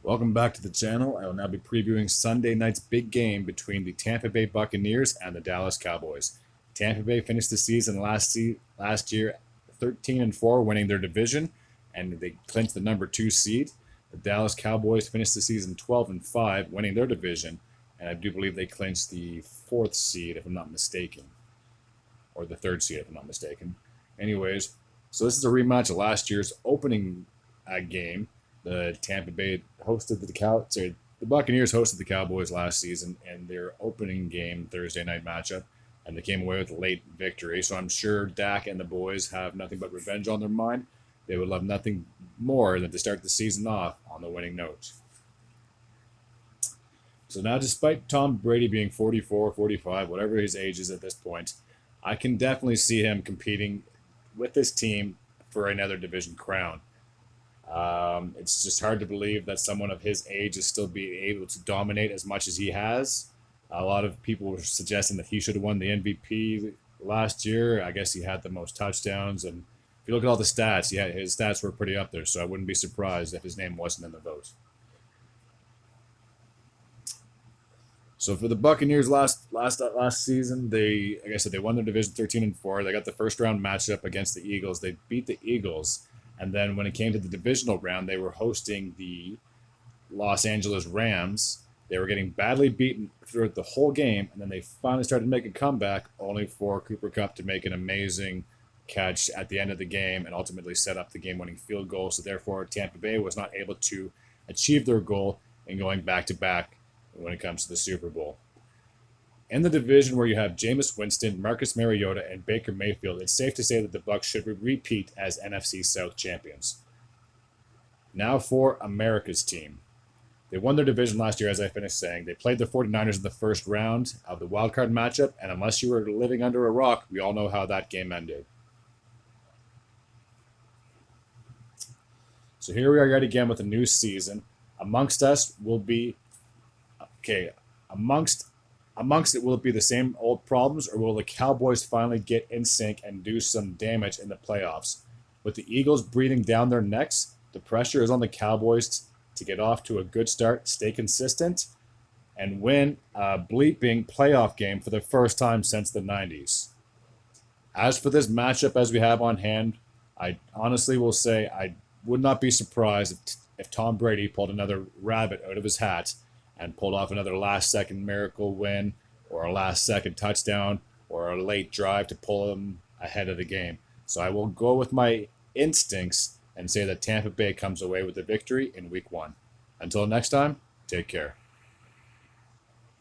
Welcome back to the channel. I will now be previewing Sunday night's big game between the Tampa Bay Buccaneers and the Dallas Cowboys. Tampa Bay finished the season last year 13-4, winning their division, and they clinched the number 2 seed. The Dallas Cowboys finished the season 12-5, winning their division, and I do believe they clinched the 4th seed, if I'm not mistaken, or the 3rd seed, if I'm not mistaken. Anyways, so this is a rematch of last year's opening game. The Tampa Bay hosted the Buccaneers hosted the Cowboys last season in their opening game Thursday night matchup, and they came away with a late victory. So I'm sure Dak and the boys have nothing but revenge on their mind. They would love nothing more than to start the season off on the winning note. So now, despite Tom Brady being 44, 45, whatever his age is at this point, I can definitely see him competing with this team for another division crown. It's just hard to believe that someone of his age is still being able to dominate as much as he has. A lot of people were suggesting that he should have won the MVP last year. I guess he had the most touchdowns, and if you look at all the stats, yeah, his stats were pretty up there. So I wouldn't be surprised if his name wasn't in the vote. So for the Buccaneers last season, they, like I said, they won their division 13-4. They got the first round matchup against the Eagles. They beat the Eagles, and then when it came to the divisional round, they were hosting the Los Angeles Rams. They were getting badly beaten throughout the whole game, and then they finally started to make a comeback, only for Cooper Kupp to make an amazing catch at the end of the game and ultimately set up the game-winning field goal. So therefore, Tampa Bay was not able to achieve their goal in going back-to-back when it comes to the Super Bowl. In the division where you have Jameis Winston, Marcus Mariota, and Baker Mayfield, it's safe to say that the Bucs should repeat as NFC South champions. Now for America's team. They won their division last year, as I finished saying. They played the 49ers in the first round of the wildcard matchup, and unless you were living under a rock, we all know how that game ended. So here we are yet again with a new season. Amongst us will be amongst it, will it be the same old problems, or will the Cowboys finally get in sync and do some damage in the playoffs? With the Eagles breathing down their necks, the pressure is on the Cowboys to get off to a good start, stay consistent, and win a bleeping playoff game for the first time since the 90s. As for this matchup as we have on hand, I honestly will say I would not be surprised if Tom Brady pulled another rabbit out of his hat and pulled off another last-second miracle win, or a last-second touchdown, or a late drive to pull him ahead of the game. So I will go with my instincts and say that Tampa Bay comes away with the victory in Week 1. Until next time, take care.